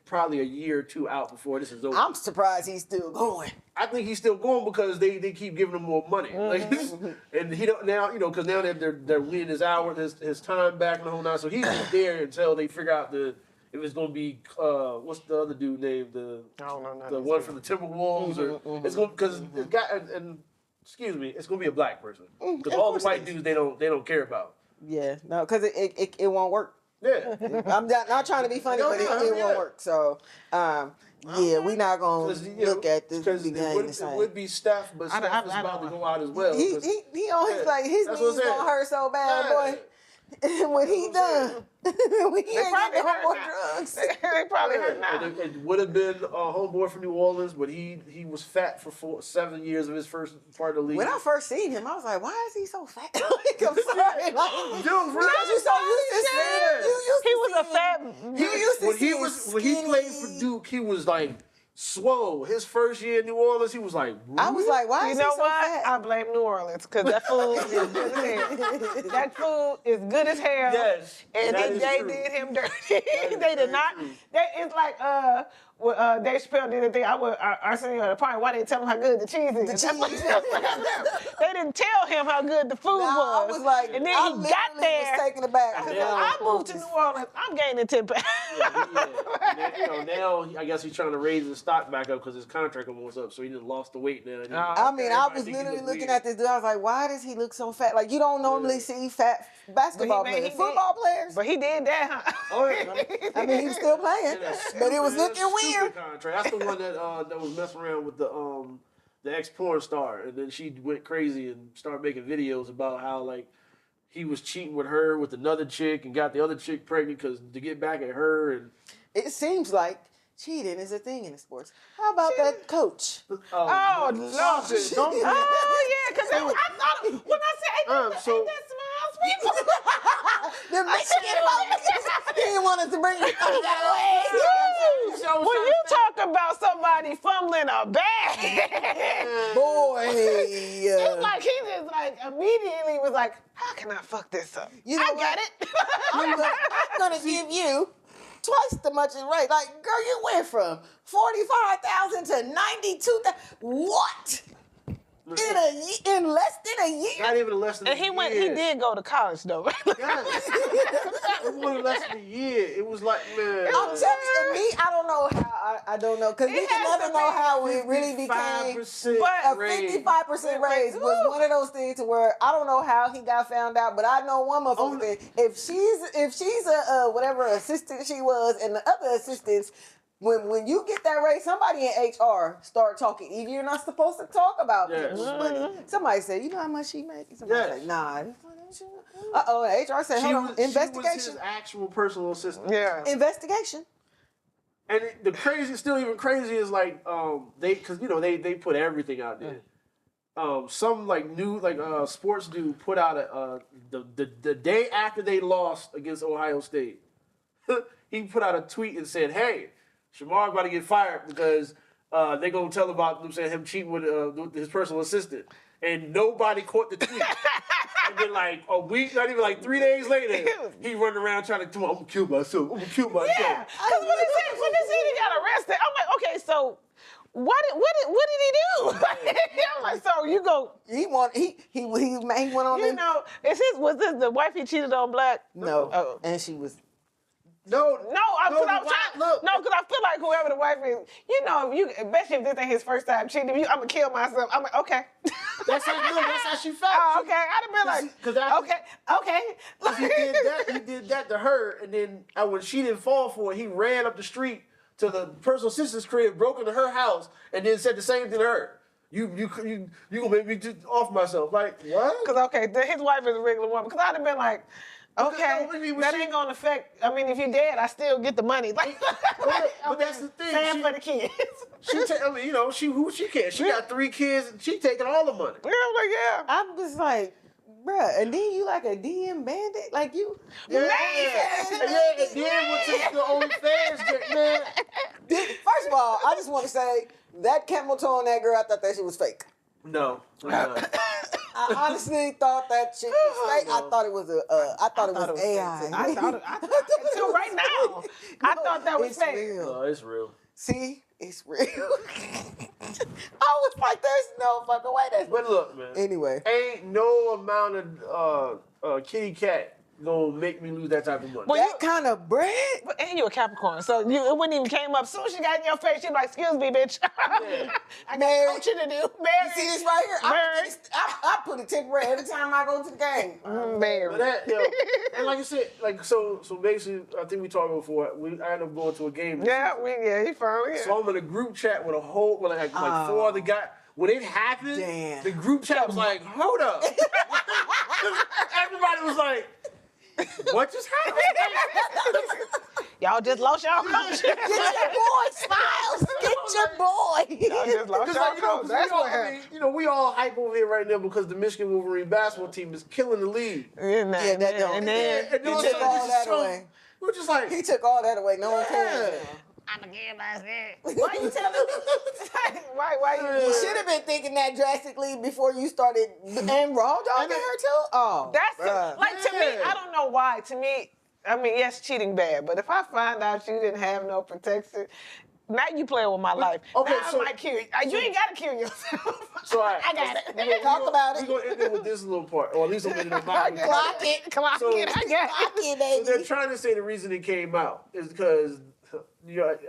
probably a year or two out before this is over. I'm surprised he's still going. I think he's still going because they keep giving him more money, and he don't now because now they're winning his hour, his time back and the whole nine. So he's there until they figure out if it's gonna be what's the other dude named the one from the Timberwolves it's gonna because it's got and excuse me, it's gonna be a black person because all the white dudes they don't care about. Yeah, no, because it won't work. Yeah, I'm not trying to be funny, but it won't work. So, yeah, we're not gonna look at this. It would be Steph, but Steph is about to go out as well. He on his like his knees gonna hurt so bad, boy. When he done, when he ain't got no more drugs. They probably hurt now. It would have been a homeboy from New Orleans, but he was fat for 7 years of his first part of the league. When I first seen him, I was like, why is he so fat? I'm sorry. Like, because you so used to seeing he was a fat. When he played for Duke, he was like swole. His first year in New Orleans, he was like. I was like, why is he so fat? I blame New Orleans because that food is good as hell. That food is good as hell. Yes, and they did him dirty. They did not. It's like Dave Chappelle did a thing. Arsenio at a party. Why didn't tell him how good the cheese is? They didn't tell him how good the food was. I was like, and then he got there. Was taken aback. I moved to New Orleans. I'm gaining 10 pounds. Now I guess he's trying to raise his stock back up because his contract almost up, so he just lost the weight now. I was literally looking at this dude. I was like, why does he look so fat? Like you don't normally see fat basketball players, football players. But he did that, huh? Oh yeah. I mean, he was still playing, but it was looking weird. Contract. That's the one that was messing around with the ex-porn star, and then she went crazy and started making videos about how like he was cheating with her with another chick and got the other chick pregnant because to get back at her. And it seems like cheating is a thing in the sports. How about that coach? Oh Lord! Yeah, because I thought when I said ain't that Smiles people. The Michigan he didn't want us to bring it that way. When you talk about somebody fumbling a bag, boy, it's like he just like immediately was like, "How can I fuck this up? You know I got it. I'm gonna give you twice the much in rate. Like, girl, you went from 45,000 to 92,000. What? In less than a year? Not even less than a year. And he did go to college though. It wasn't less than a year. It was like, man. I'm telling you, me, I don't know how. I don't know because we can never know how it really became. But a 55% raise was one of those things to where I don't know how he got found out, but I know one motherfucker thing. If she's a whatever assistant she was, and the other assistants when you get that raise, somebody in HR start talking. Even you're not supposed to talk about Yes. people's money. Somebody say, you know how much she making? Somebody Yes. say, nah. HR said, hold on, She was investigation. his actual personal assistant. Yeah. Investigation. And the crazy, still even crazy is like they put everything out there. Some like new sports dude put out the day after they lost against Ohio State. He put out a tweet and said, "Hey, Shamar's about to get fired because they gonna tell about him cheating with his personal assistant," and nobody caught the tweet. And then like a week, not even like 3 days later, he running around trying to, I'm gonna kill myself. I'm gonna kill myself. Yeah, because when they said he got arrested, I'm like, okay, so what did he do? I'm like, so you go. He went on. You know, was this the wife he cheated on Black? No, Oh. and she was. Because I feel like whoever the wife is, you know, especially if this ain't his first time cheating, I'm gonna kill myself. I'm like, okay. That's how she felt. Oh, okay. I'd have been like, okay. Cause he did that to her, and then when she didn't fall for it, he ran up the street to the personal assistant's crib, broke into her house, and then said the same thing to her. You gonna make me just off myself? Like what? Because his wife is a regular woman. Because I'd have been like, okay, that ain't gonna affect. I mean, if you're dead, I still get the money. Like, but that's the thing. Sad for the kids. She can. She got 3 kids, and she taking all the money. Yeah, I'm like, yeah. I'm just like, bruh, and then you like a DM bandit, like you. Yeah, and then went to the OnlyFans, man. First of all, I just want to say that camel toe on that girl, I thought that shit was fake. No. I honestly thought that shit was fake. I thought it was I thought it was AI. I thought it too right now. I thought that was it's fake. real. No, it's real. See, it's real. I was like, there's no fucking way. But look, man. Anyway, Ain't no amount of kitty cat gonna make me lose that type of money. Well, that kind of bread. And you a Capricorn, so it wouldn't even came up. Soon as she got in your face, she be like, "Excuse me, bitch. I got coaching to do." Mary, You see this right here? I put a temporary every time I go to the game. Mary. But that, and like I said, so basically, I think we talked before. I ended up going to a game. Yeah, he finally. So I'm in a group chat with like 4 other guys. When it happened, Damn. the group chat was like, "Hold up!" Everybody was like, "What just happened?" Y'all just lost y'all coach. Get your boy, Smiles. Get your boy. Y'all just lost y'all coach. That's what happened. We all hype over here right now because the Michigan Wolverine basketball team is killing the league. And Yeah, that don't. and then He took all that away. We're just like, He took all that away. No one cares. I'm gonna give myself. Why you telling me? Why you? You should have been thinking that drastically before you started. And Raw Dog in her too? Oh. That's bruh. to me. I don't know why. To me, I mean, yes, cheating bad, but if I find out you didn't have no protection, now you playing with my life. okay, now so- I might kill you. You ain't gotta kill yourself. So I got it. Talk about it. We're going to end it with this little part, or at least I'm going to Clock it. Clock So- it. I got it. Okay, So they're baby. trying to say the reason it came out is because, I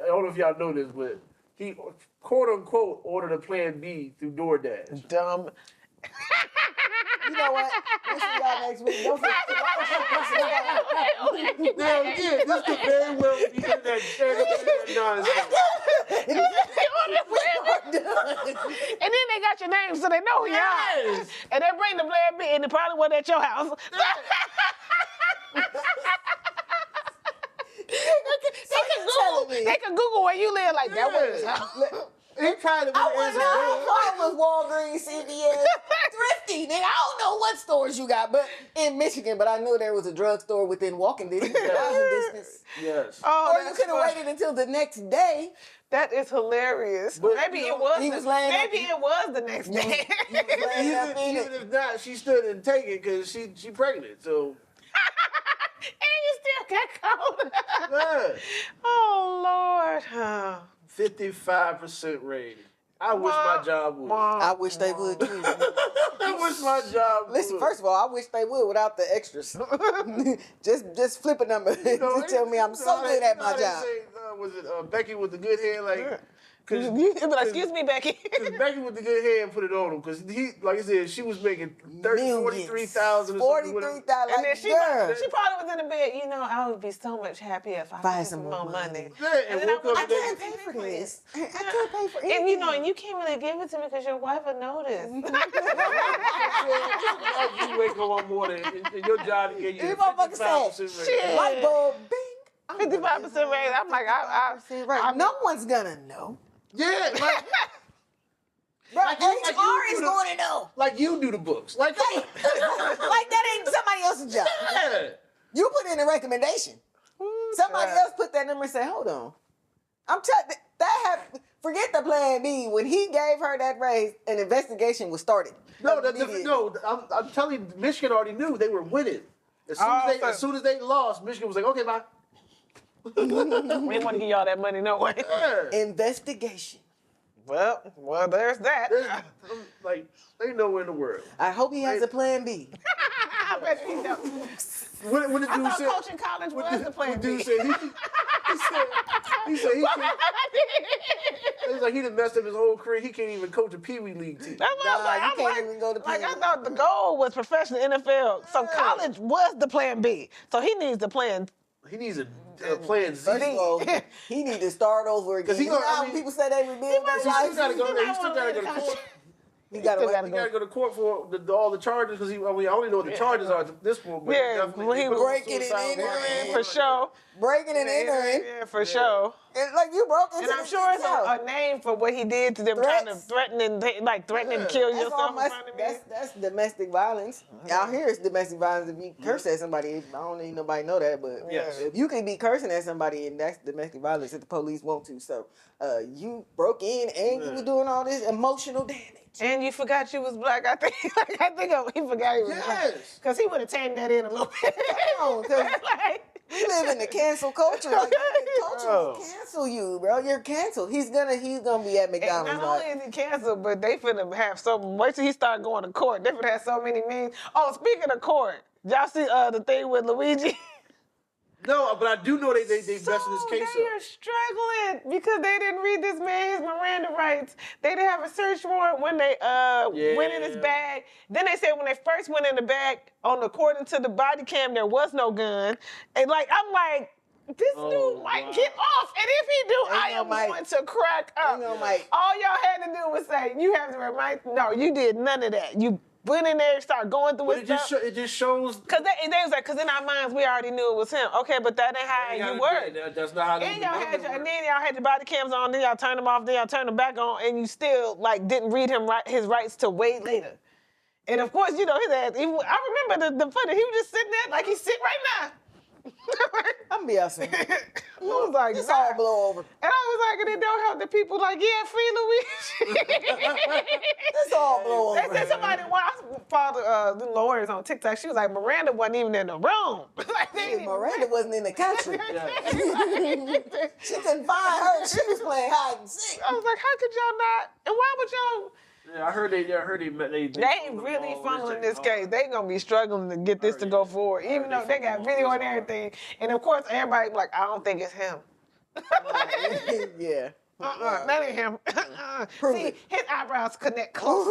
don't know if y'all know this, but he, quote unquote, ordered a Plan B through DoorDash. Dumb. You know what? We'll see y'all next week. Don't forget Now, again, this could very well be that And then they got your name, so they know who you are. And they bring the Plan B, and it probably wasn't at your house. They can Google where you live, like that was his house. He tried to I was Walgreens, CVS, Thrifty. Nigga, I don't know what stores you got, but in Michigan, but I knew there was a drugstore within walking distance. Yes. Oh, Or you could have waited until the next day. That is hilarious. But, maybe you it know, was. he was laying maybe up- it was the next day. Even if not, she still didn't take it because she pregnant. So And you still got cold. man, Oh Lord. 55% rating. I wish my job would. I wish they would too. I wish my job would. Listen, first of all, I wish they would without the extras. just flip a number. You know, Just tell me I'm so good at my they job. say, was it Becky with the good hair? Like, Cause, You be like, excuse me, Becky. Cause Becky with the good hair and put it on him. Cause he, like I said, she was making 43,000 or something. 43,000. And then she girl. probably was in the bed, you know, I would be so much happier if I had some more money. Yeah, and then woke up I can't pay for this. I can't pay for anything. And you know, and you can't really give it to me because your wife would notice. You wake up one morning and your job to get you You motherfucker 55% said, raise. light bulb, bing. 55% raise. I'm like, right. No one's gonna know. Yeah, like, Bro, Like you HR is do going to know. like you do the books. Like, Like that ain't somebody else's job. yeah. You put in a recommendation. Somebody else put that number and say, hold on. Forget the plan B. When he gave her that raise, an investigation was started. No, I'm telling you, Michigan already knew they were winning. As soon as they lost, Michigan was like, okay, bye. we didn't want to give y'all that money, no way. Yeah. Investigation. Well, there's that. Like, they know in the world. I hope he has a plan B. I bet he does. When the I dude thought said, coaching college was the plan dude B. said he said he can't. It's like he done messed up his whole career. He can't even coach a Pee Wee league team. You can't even go to Like, I Pee Wee. thought the goal was professional NFL. So college was the plan B. So he needs the plan. He needs a plan Z. First of all, he need to start over again. he You know gonna- how I mean, people say they rebuild their He still life? gotta go there. He still gotta go to court. He gotta still wait. gotta He gotta go to court for all the charges because I only know what the charges are at this point. But Yeah, definitely when he was breaking and suicide entering. watch. For sure. breaking and entering. Yeah, for sure. It's like you broke into And I'm the sure it's house. a name for what he did to them, Threats. trying to threatening to kill That's yourself in almost, front of me. that's domestic violence. Out here, it's domestic violence if you curse at somebody. I don't need nobody know that, but Yes. if you can be cursing at somebody, and that's domestic violence if the police want to. So you broke in and you were doing all this emotional damage. And you forgot you was black. I think he forgot he was black. Yes. Because he would have tamed that in a little bit. on, 'cause Like, we live in the cancel culture. Like, the culture will cancel you, bro. You're canceled. He's gonna be at and McDonald's. not only is he canceled, but they finna have wait till he start going to court. They finna have so many memes. Oh, speaking of court, y'all see the thing with Luigi? No, but I do know they messing this case They up. are struggling because they didn't read this man his Miranda rights. They didn't have a search warrant when they went in his bag. Then they said when they first went in the bag, according to the body cam, there was no gun. And I'm like, this dude might get off. And if he do, I am going to crack up. All y'all had to do was say, you have to remind, no, you did none of that. You went in there, started going through his stuff. It just shows. Because they was like, because in our minds, we already knew it was him. Okay, but that ain't how you work. That's not how they And then y'all had your body cams on, then y'all turned them off, then y'all turned them back on, and you still didn't read him his rights to wait later. And of course, his ass. I remember the footage. He was just sitting there like he's sitting right now. I'm gonna be outside. I was like, It's all blow over. And I was like, and it don't help the people free Luigi. It's all blow over. They said somebody, I followed the lawyers on TikTok. She was like, Miranda wasn't even in the room. Miranda wasn't in the country. She couldn't find her. She was playing hide and seek. I was like, how could y'all not? And why would y'all? Yeah, I heard they really fumbling this case. They gonna be struggling to get this to go forward, even though they got video and everything. And of course, everybody be like, I don't think it's him. Yeah. That ain't him. Prove See, it. his eyebrows connect close.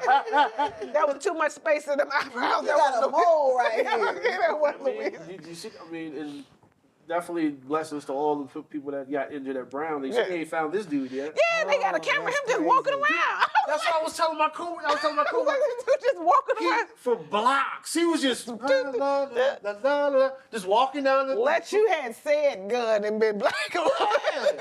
That was too much space in them eyebrows. You got a mole right here. That wasn't Louise. You see, and definitely blessings to all the people that got injured at Brown. They ain't found this dude yet. Yeah, they got a camera of him just walking around. That's what I was telling my coworker. Just walking around. For blocks. He was just just walking down the. Let you had said gun and been black and white.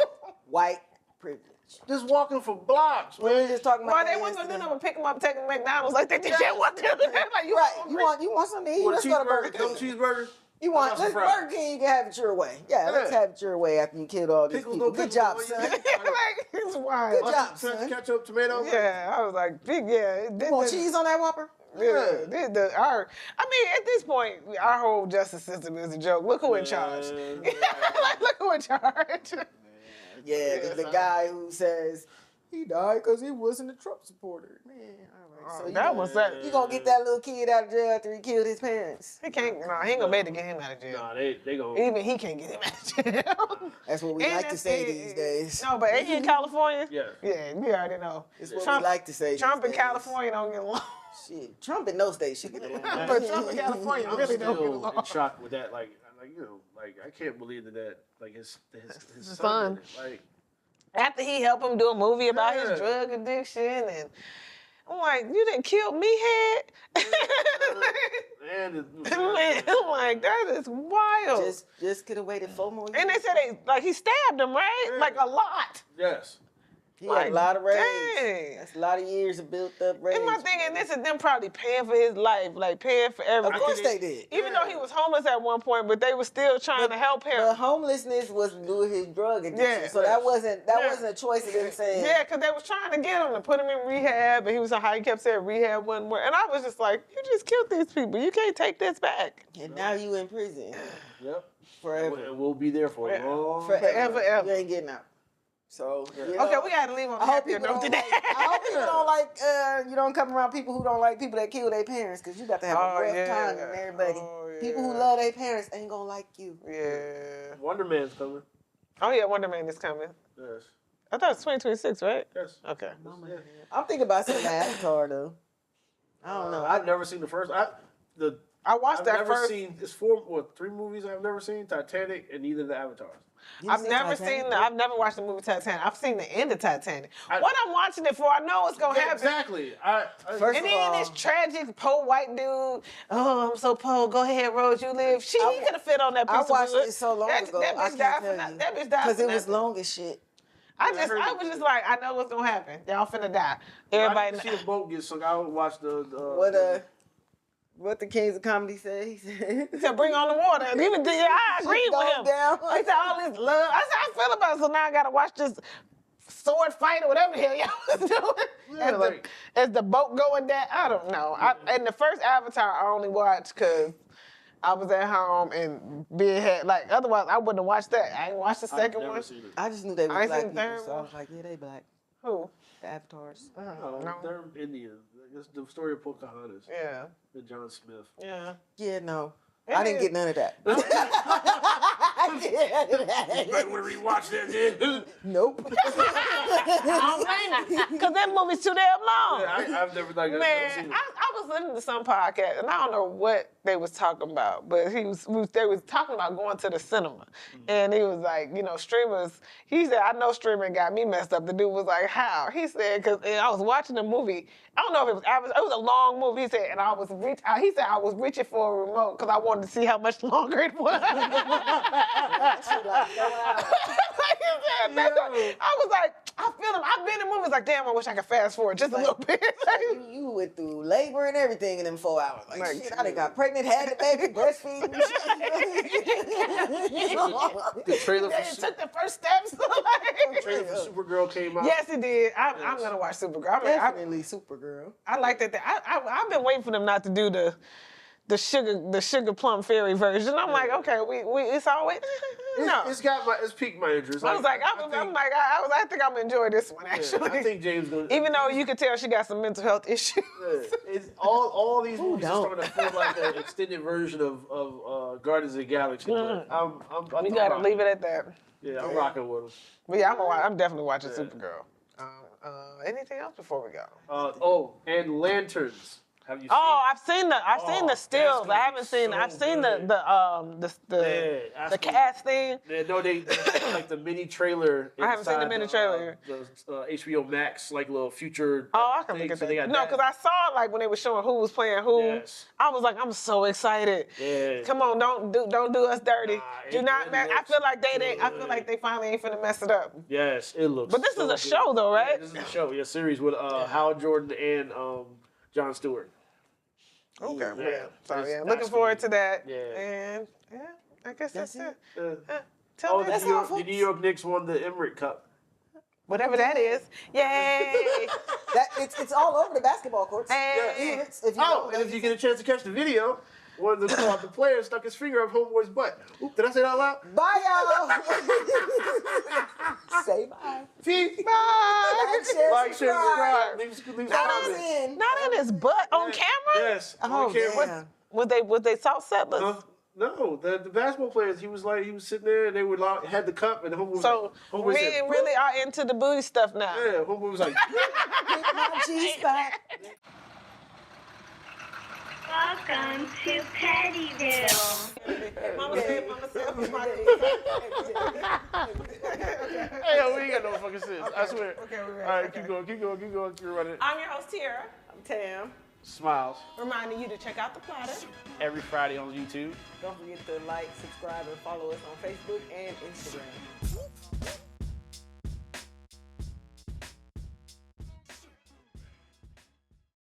White privilege. Just walking for blocks. We were just talking about Why they wasn't gonna do nothing but pick him up, take him to McDonald's like they did that one time. Like, You want something to eat? With a Let's go to Burger cheeseburger, King. double cheeseburger. You want That's Burger right. King? You can have it your way. Yeah, let's have it your way after you killed all these Pickles, people. no Good pickles, job, no son. onions. like, it's wild. Good job, son. Ketchup, tomato. Yeah, I was like, You want cheese on that Whopper? At this point, our whole justice system is a joke. Look who in charge. Look who in charge. Yeah, the guy who says, He died because he wasn't a Trump supporter. Man, all right. So that was that. You gonna get that little kid out of jail after he killed his parents? He can't. No, he ain't gonna be able to get him out of jail. Nah, they gonna. Even he can't get him out of jail. That's what we like to say these days. No, but ain't he in California? Yeah. Yeah, you already know. It's what Trump, we like to say. Trump these and days. California don't get along. Shit, Trump in no state should get along. But Trump and California I'm really don't get still along. in shock with that. Like I can't believe that like his His son. Did it. Like, After he helped him do a movie about his Yeah. drug addiction, and I'm like, you didn't kill me, head. and Man, I'm like, that is wild. Just could have waited 4 more years. And they said he stabbed him, right? Yeah. Like a lot. yes. He had a lot of rage. Dang. That's a lot of years of built up rage. And my thing, and this is them probably paying for his life, like paying for everything. Of course they did. Even though he was homeless at one point, but they were still trying to help him. But homelessness was due to his drug addiction. Yeah. So that wasn't Yeah. a choice of them saying. Yeah, because they was trying to get him to put him in rehab, and he was how he kept saying rehab wasn't work. And I was just like, you just killed these people. You can't take this back. And now you in prison. Yep. Forever. And we'll be there for a long Forever. Ever. You ain't getting out. So, you Okay, know, we got to leave on I the hope happier people note don't today. like, I hope people don't like, you don't come around people who don't like people that kill their parents, because you got to have a rough time with everybody. Oh, People who yeah. love their parents ain't going to like you. Yeah. Wonder Man's coming. Oh, yeah, Wonder Man is coming. Yes. I thought it was 2026, right? Yes. Okay. Yeah. I'm thinking about seeing Avatar, though. I don't know. I've never seen the first. I watched I've that never first. seen. It's 3 movies I've never seen: Titanic and neither of the Avatars. I've never watched the movie Titanic. I've seen the end of Titanic. What I'm watching it for, I know what's gonna happen. Exactly. First And of then all, this tragic poor white dude. Oh, I'm so poor. Go ahead, Rose. You live. He could have fit on that piece I of watched wood. it so long ago. That I bitch can't died tell for nothing. you. That bitch died Because for it was nothing. long as shit. I was just like, I know what's gonna happen. Y'all finna die. I Everybody. didn't see the boat get sunk. I would watch the. What the Kings of Comedy said? He said, He said, bring on the water. And even I agreed with him. Down. He said, all this love. I said, I feel about it. So now I gotta watch this sword fight or whatever the hell y'all was doing. Yeah, as the boat going down. I don't know. And the first Avatar I only watched because I was at home and Ben had, like, otherwise I wouldn't have watched that. I ain't watched the second one. I just knew they I were ain't black seen the people, third so I one. was like, yeah, they black. Who? The Avatars. No. They're Indian. It's the story of Pocahontas. Yeah. And John Smith. Yeah. Yeah, no. It I didn't is. get none of that. I didn't get none of You might that. want to rewatch that, then. Nope. I don't blame you. Because that movie's too damn long. I've never like. I've never Man, seen it. I was listening to some podcast, and I don't know what they was talking about, but they was talking about going to the cinema. And he was like, you know, streamers, he said, I know streaming got me messed up. The dude was like, how? He said, because I was watching the movie, I don't know if it was a long movie, he said, and I was reaching for a remote because I wanted to see how much longer it was. I was like, I feel him. I've been in movies like, damn, I wish I could fast forward just a little bit. You went through labor and everything in them 4 hours. Like, Like, shit, I done got pregnant, had the baby, breastfeeding. The trailer They for took the first steps. Supergirl came out. Yes, it did. I'm gonna watch Supergirl. Definitely Supergirl. I like that. I've been waiting for them not to do the sugar plum fairy version. I'm like, okay, we it's always no. It's piqued my interest. I was like, I think I'm gonna enjoy this one actually. I think James gonna. Even though you could tell she got some mental health issues. It's all these movies are don't? starting to feel like an extended version of Guardians of the Galaxy. But I'm You gotta leave it at that. Yeah, I'm rocking with them. But yeah, I'm definitely watching Supergirl. Anything else before we go? And Lanterns. Have you seen? Oh, I've seen the stills. that's I haven't seen. so I've seen good. the cast thing. Yeah, no, they like the mini trailer. I haven't seen the mini trailer. The HBO Max like little future. Oh, I can look at that. No, because I saw like when they were showing who was playing who. Yes. I was like, I'm so excited. Yeah. Come on, don't do us dirty. Nah, Do it not mess. I looks feel like I feel good. like they finally ain't finna mess it up. Yes, it looks. But this so is a good. show though, right? Yeah, this is a show. Yeah, series with Hal Jordan and Jon Stewart. Okay. Yeah. Yeah. So That's- yeah, that's looking forward to that. Yeah. And yeah, I guess that's it. Uh, Tell me the that's New all, York, the folks. New York Knicks won the Emirates Cup. Whatever that is. Yay! It's all over the basketball courts. Hey. If you don't And if you get a chance to catch the video, one of the players stuck his finger up homeboy's butt. Oop, did I say that out loud? Bye, y'all. Say bye. Peace. Bye. Like, share, subscribe. Leave comments. Not in his butt on camera. Yes. Oh, on camera. damn. Was they salt settlers? No, the basketball players. He was sitting there and they would had the cup and the homeboy was So homeboy men said, really are into the booty stuff now. yeah, homeboy was like, My G-spot. Welcome to Pettyville. Mama said. hey, yo, we ain't got no fucking sense. I swear. Okay, we're All right, keep going, keep running. I'm your host, Tiara. I'm Tam. Smiles. Reminding you to check out the Platter. Every Friday on YouTube. Don't forget to like, subscribe, and follow us on Facebook and Instagram.